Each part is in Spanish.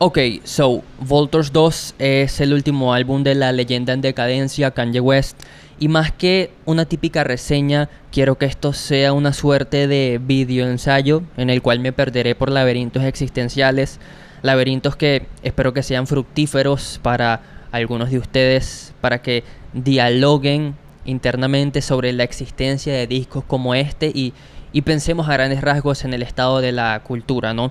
Ok, so Voltors 2 es el último álbum de la leyenda en decadencia Kanye West, y más que una típica reseña, quiero que esto sea una suerte de video ensayo en el cual me perderé por laberintos existenciales, laberintos que espero que sean fructíferos para algunos de ustedes, para que dialoguen internamente sobre la existencia de discos como este y pensemos a grandes rasgos en el estado de la cultura, ¿no?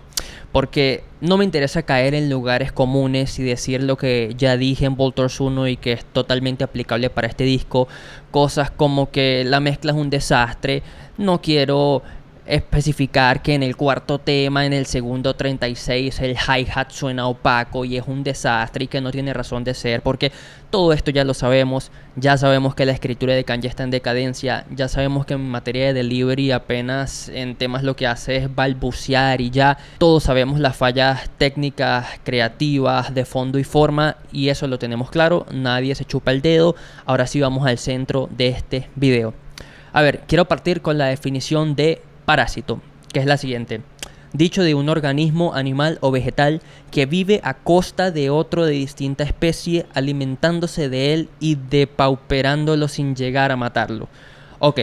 Porque no me interesa caer en lugares comunes y decir lo que ya dije en Voltors 1 y que es totalmente aplicable para este disco. Cosas como que la mezcla es un desastre. No quiero especificar que en el cuarto tema, en el segundo 36, el hi-hat suena opaco y es un desastre y que no tiene razón de ser, porque todo esto ya lo sabemos. Ya sabemos que la escritura de Kanye está en decadencia, ya sabemos que en materia de delivery apenas en temas lo que hace es balbucear, y ya todos sabemos las fallas técnicas, creativas, de fondo y forma, y eso lo tenemos claro, nadie se chupa el dedo. Ahora sí vamos al centro de este video. A ver, quiero partir con la definición de parásito, que es la siguiente: dicho de un organismo animal o vegetal que vive a costa de otro de distinta especie, alimentándose de él y depauperándolo sin llegar a matarlo. Ok,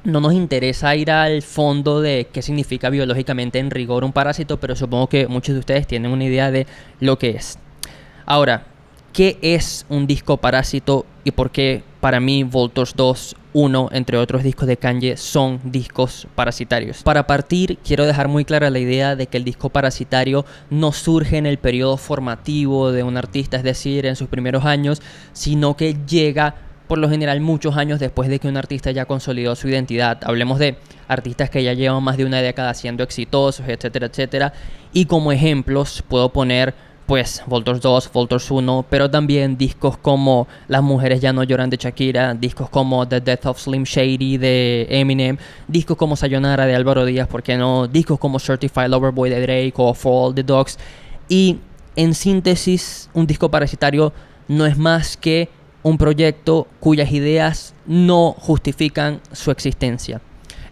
no nos interesa ir al fondo de qué significa biológicamente en rigor un parásito, pero supongo que muchos de ustedes tienen una idea de lo que es. Ahora, ¿qué es un disco parásito y por qué para mí Voltors 2, 1, entre otros discos de Kanye, son discos parasitarios? Para partir, quiero dejar muy clara la idea de que el disco parasitario no surge en el periodo formativo de un artista, es decir, en sus primeros años, sino que llega por lo general muchos años después de que un artista ya consolidó su identidad. Hablemos de artistas que ya llevan más de una década siendo exitosos, etcétera, etcétera. Y como ejemplos puedo poner pues Voltors 2, Voltors 1, pero también discos como Las mujeres ya no lloran de Shakira, discos como The Death of Slim Shady de Eminem, discos como Sayonara de Álvaro Díaz, ¿por qué no? Discos como Certified Lover Boy de Drake o For All the Dogs. Y en síntesis, un disco parasitario no es más que un proyecto cuyas ideas no justifican su existencia.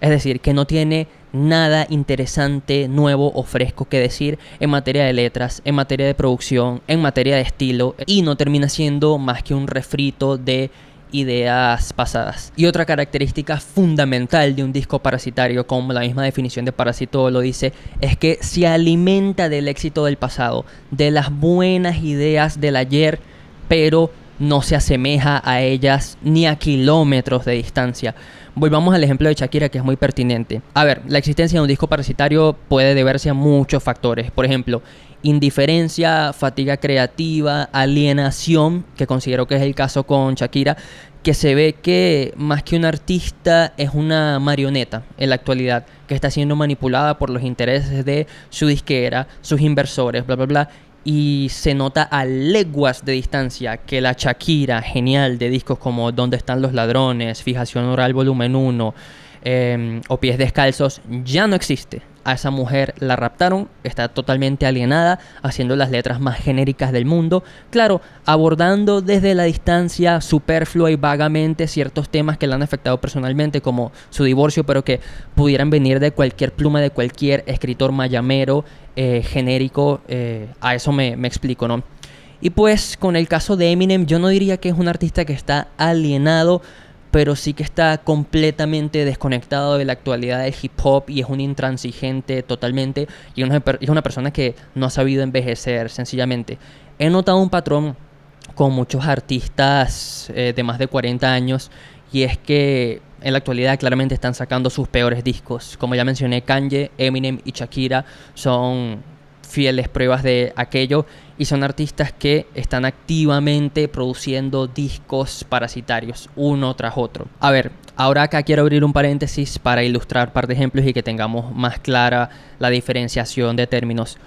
Es decir, que no tiene nada interesante, nuevo o fresco que decir en materia de letras, en materia de producción, en materia de estilo, y no termina siendo más que un refrito de ideas pasadas. Y otra característica fundamental de un disco parasitario, como la misma definición de parásito lo dice, es que se alimenta del éxito del pasado, de las buenas ideas del ayer, pero no se asemeja a ellas ni a kilómetros de distancia. Volvamos al ejemplo de Shakira, que es muy pertinente. A ver, la existencia de un disco parasitario puede deberse a muchos factores. Por ejemplo, indiferencia, fatiga creativa, alienación, que considero que es el caso con Shakira, que se ve que más que un artista es una marioneta en la actualidad, que está siendo manipulada por los intereses de su disquera, sus inversores, bla, bla, bla. Y se nota a leguas de distancia que la Shakira genial de discos como ¿Dónde están los ladrones?, Fijación oral volumen 1 o Pies descalzos ya no existe. A esa mujer la raptaron, está totalmente alienada, haciendo las letras más genéricas del mundo. Claro, abordando desde la distancia superflua y vagamente ciertos temas que la han afectado personalmente, como su divorcio, pero que pudieran venir de cualquier pluma de cualquier escritor mayamero, genérico. A eso me explico, ¿no? Y pues con el caso de Eminem, yo no diría que es un artista que está alienado, pero sí que está completamente desconectado de la actualidad del hip hop y es un intransigente totalmente, y es una persona que no ha sabido envejecer, sencillamente. He notado un patrón con muchos artistas de más de 40 años, y es que en la actualidad claramente están sacando sus peores discos. Como ya mencioné, Kanye, Eminem y Shakira son fieles pruebas de aquello, y son artistas que están activamente produciendo discos parasitarios uno tras otro. A ver, ahora acá quiero abrir un paréntesis para ilustrar un par de ejemplos y que tengamos más clara la diferenciación de términos.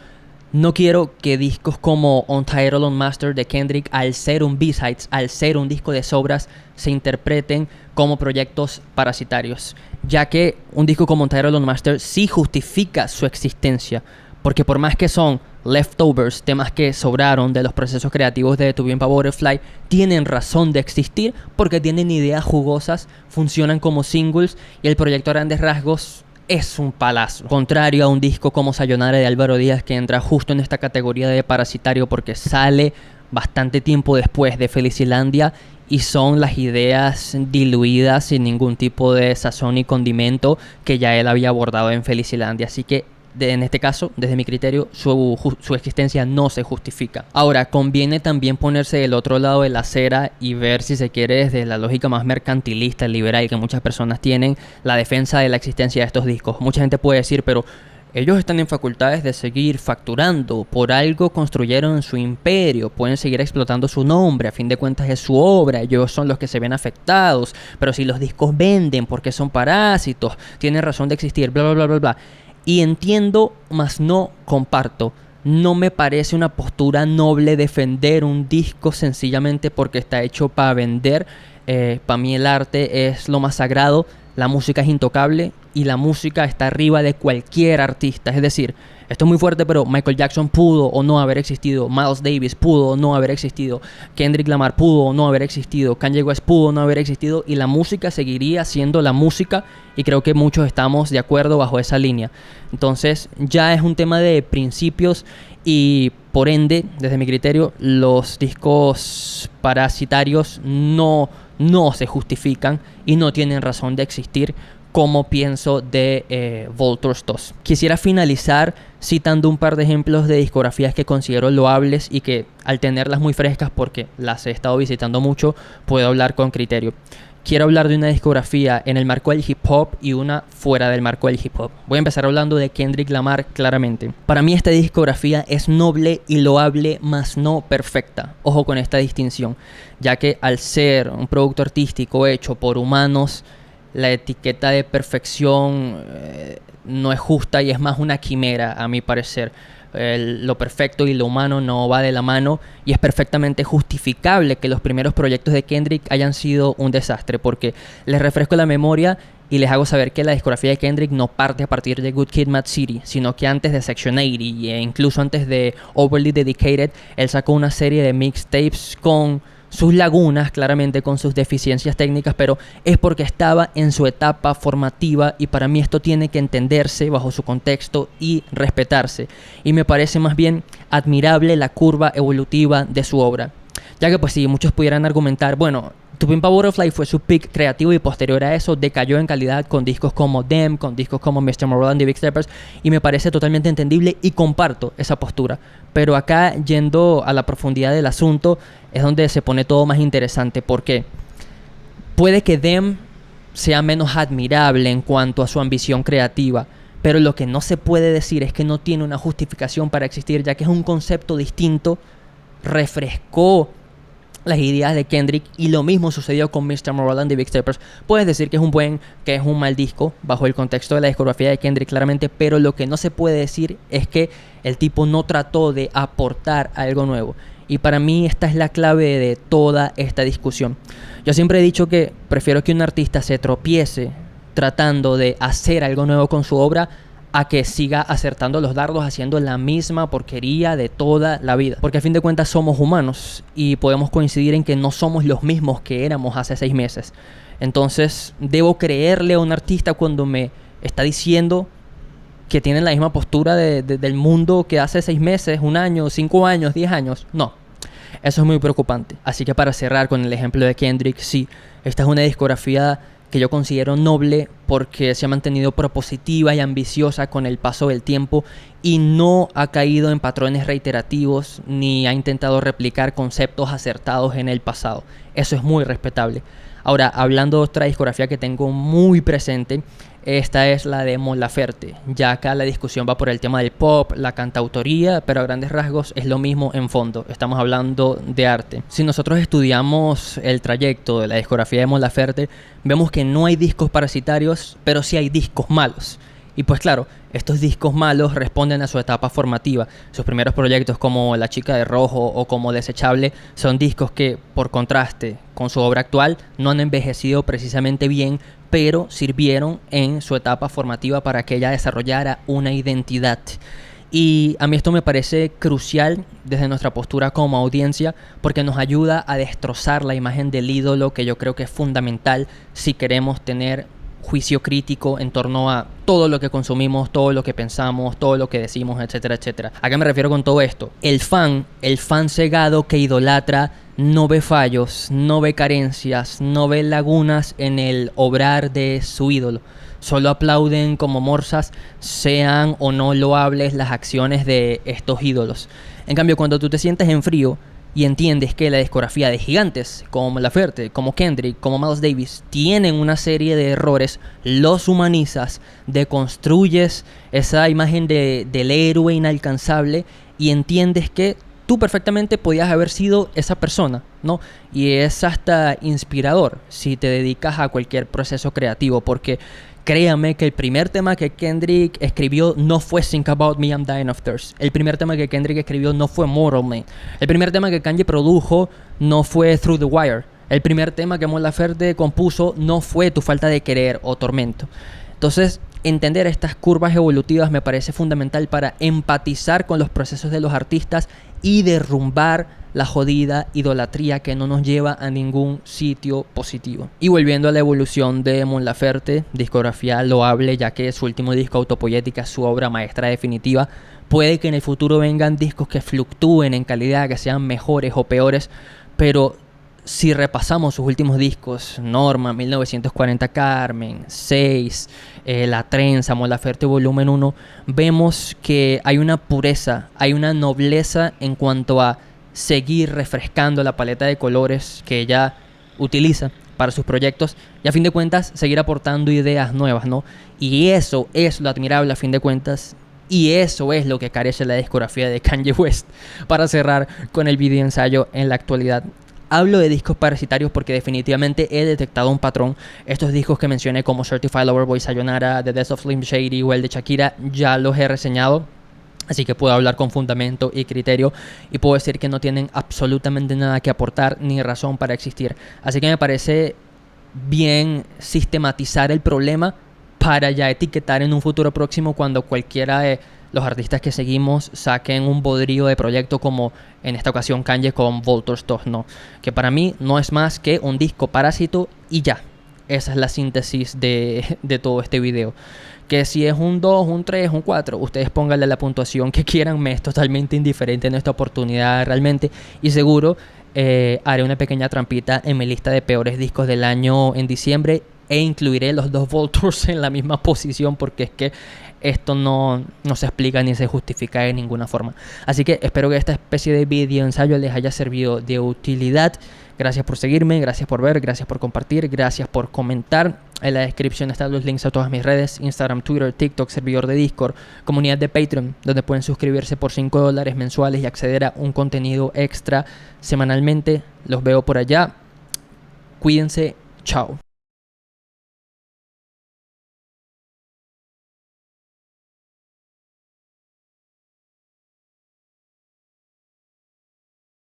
No quiero que discos como Untitled Unmastered de Kendrick, al ser un B-Sides, al ser un disco de sobras, se interpreten como proyectos parasitarios, ya que un disco como Untitled Unmastered sí justifica su existencia, porque por más que son leftovers, temas que sobraron de los procesos creativos de To Be a Butterfly, tienen razón de existir porque tienen ideas jugosas, funcionan como singles, y el proyecto a grandes rasgos es un palazo. Contrario a un disco como Sayonara de Álvaro Díaz, que entra justo en esta categoría de parasitario porque sale bastante tiempo después de Felicilandia y son las ideas diluidas sin ningún tipo de sazón y condimento que ya él había abordado en Felicilandia. Así que en este caso, desde mi criterio, su existencia no se justifica. Ahora, conviene también ponerse del otro lado de la acera y ver, si se quiere, desde la lógica más mercantilista, liberal que muchas personas tienen, la defensa de la existencia de estos discos. Mucha gente puede decir, pero ellos están en facultades de seguir facturando, por algo construyeron su imperio, pueden seguir explotando su nombre, a fin de cuentas es su obra, ellos son los que se ven afectados, pero si los discos venden porque son parásitos, tienen razón de existir, bla bla bla bla bla. Y entiendo, mas no comparto. No me parece una postura noble defender un disco sencillamente porque está hecho para vender. Para mí el arte es lo más sagrado, la música es intocable y la música está arriba de cualquier artista. Es decir, esto es muy fuerte, pero Michael Jackson pudo o no haber existido, Miles Davis pudo o no haber existido, Kendrick Lamar pudo o no haber existido, Kanye West pudo o no haber existido, y la música seguiría siendo la música, y creo que muchos estamos de acuerdo bajo esa línea. Entonces ya es un tema de principios y por ende, desde mi criterio, los discos parasitarios no se justifican y no tienen razón de existir, como pienso de Vultures 2. Quisiera finalizar citando un par de ejemplos de discografías que considero loables y que, al tenerlas muy frescas porque las he estado visitando mucho, puedo hablar con criterio. Quiero hablar de una discografía en el marco del hip hop y una fuera del marco del hip hop. Voy a empezar hablando de Kendrick Lamar claramente. Para mí esta discografía es noble y loable, mas no perfecta. Ojo con esta distinción, ya que al ser un producto artístico hecho por humanos, la etiqueta de perfección no es justa y es más una quimera, a mi parecer. Lo perfecto y lo humano no va de la mano, y es perfectamente justificable que los primeros proyectos de Kendrick hayan sido un desastre, porque les refresco la memoria y les hago saber que la discografía de Kendrick no parte a partir de Good Kid, Mad City, sino que antes de Section 80 e incluso antes de Overly Dedicated, él sacó una serie de mixtapes con sus lagunas, claramente con sus deficiencias técnicas, pero es porque estaba en su etapa formativa, y para mí esto tiene que entenderse bajo su contexto y respetarse, y me parece más bien admirable la curva evolutiva de su obra, ya que pues si muchos pudieran argumentar, bueno, To Pimp a Butterfly fue su peak creativo y posterior a eso decayó en calidad con discos como Them, con discos como Mr. Morale and the Big Steppers, y me parece totalmente entendible y comparto esa postura. Pero acá, yendo a la profundidad del asunto, es donde se pone todo más interesante, porque puede que Them sea menos admirable en cuanto a su ambición creativa, pero lo que no se puede decir es que no tiene una justificación para existir, ya que es un concepto distinto, refrescó las ideas de Kendrick, y lo mismo sucedió con Mr. Morale and the Big Steppers. Puedes decir que es un buen, que es un mal disco bajo el contexto de la discografía de Kendrick claramente, pero lo que no se puede decir es que el tipo no trató de aportar algo nuevo, y para mí esta es la clave de toda esta discusión. Yo siempre he dicho que prefiero que un artista se tropiece tratando de hacer algo nuevo con su obra a que siga acertando los dardos haciendo la misma porquería de toda la vida, porque a fin de cuentas somos humanos y podemos coincidir en que no somos los mismos que éramos hace 6 meses. Entonces, ¿debo creerle a un artista cuando me está diciendo que tiene la misma postura del mundo que hace 6 meses, 1 año, 5 años, 10 años? No. Eso es muy preocupante. Así que, para cerrar con el ejemplo de Kendrick, sí, esta es una discografía que yo considero noble porque se ha mantenido propositiva y ambiciosa con el paso del tiempo y no ha caído en patrones reiterativos ni ha intentado replicar conceptos acertados en el pasado. Eso es muy respetable. Ahora, hablando de otra discografía que tengo muy presente, esta es la de Mon Laferte. Ya acá la discusión va por el tema del pop, la cantautoría, pero a grandes rasgos es lo mismo en fondo. Estamos hablando de arte. Si nosotros estudiamos el trayecto de la discografía de Mon Laferte, vemos que no hay discos parasitarios, pero sí hay discos malos. Y pues claro, estos discos malos responden a su etapa formativa. Sus primeros proyectos como La Chica de Rojo o como Desechable son discos que, por contraste con su obra actual, no han envejecido precisamente bien, pero sirvieron en su etapa formativa para que ella desarrollara una identidad. Y a mí esto me parece crucial desde nuestra postura como audiencia, porque nos ayuda a destrozar la imagen del ídolo, que yo creo que es fundamental si queremos tener juicio crítico en torno a todo lo que consumimos, todo lo que pensamos, todo lo que decimos, etcétera, etcétera. ¿A qué me refiero con todo esto? El fan cegado que idolatra, no ve fallos, no ve carencias, no ve lagunas en el obrar de su ídolo. Solo aplauden como morsas, sean o no loables las acciones de estos ídolos. En cambio, cuando tú te sientes en frío y entiendes que la discografía de gigantes como Mon Laferte, como Kendrick, como Miles Davis tienen una serie de errores, los humanizas, deconstruyes esa imagen del héroe inalcanzable y entiendes que tú perfectamente podías haber sido esa persona, ¿no? Y es hasta inspirador si te dedicas a cualquier proceso creativo, porque créame que el primer tema que Kendrick escribió no fue Think About Me, I'm Dying of Thirst. El primer tema que Kendrick escribió no fue Mortal Man. El primer tema que Kanye produjo no fue Through the Wire. El primer tema que Mon Laferte compuso no fue Tu Falta de Querer o Tormento. Entonces, entender estas curvas evolutivas me parece fundamental para empatizar con los procesos de los artistas y derrumbar la jodida idolatría que no nos lleva a ningún sitio positivo. Y volviendo a la evolución de Mon Laferte, discografía loable, ya que su último disco, Autopoética, es su obra maestra definitiva. Puede que en el futuro vengan discos que fluctúen en calidad, que sean mejores o peores, pero si repasamos sus últimos discos, Norma, 1940 Carmen, 6, La Trenza, Mon Laferte Volumen 1, vemos que hay una pureza, hay una nobleza en cuanto a seguir refrescando la paleta de colores que ella utiliza para sus proyectos y a fin de cuentas seguir aportando ideas nuevas, ¿no? Y eso es lo admirable a fin de cuentas. Y eso es lo que carece la discografía de Kanye West. Para cerrar con el video ensayo en la actualidad. Hablo de discos parasitarios porque definitivamente he detectado un patrón. Estos discos que mencioné como Certified Lover Boy, Sayonara, The Death of Slim Shady o el de Shakira ya los he reseñado. Así que puedo hablar con fundamento y criterio y puedo decir que no tienen absolutamente nada que aportar ni razón para existir. Así que me parece bien sistematizar el problema para ya etiquetar en un futuro próximo cuando cualquiera de los artistas que seguimos saquen un bodrio de proyecto como en esta ocasión Kanye con Voltors 2, ¿no? Que para mí no es más que un disco parásito y ya. Esa es la síntesis de todo este video. Que si es un 2, un 3, un 4, ustedes pónganle la puntuación que quieran, me es totalmente indiferente en esta oportunidad realmente. Y seguro haré una pequeña trampita en mi lista de peores discos del año en diciembre e incluiré los dos Voltors en la misma posición porque es que esto no se explica ni se justifica de ninguna forma. Así que espero que esta especie de video ensayo les haya servido de utilidad. Gracias por seguirme, gracias por ver, gracias por compartir, gracias por comentar. En la descripción están los links a todas mis redes, Instagram, Twitter, TikTok, servidor de Discord, comunidad de Patreon, donde pueden suscribirse por $5 mensuales y acceder a un contenido extra semanalmente. Los veo por allá. Cuídense. Chao.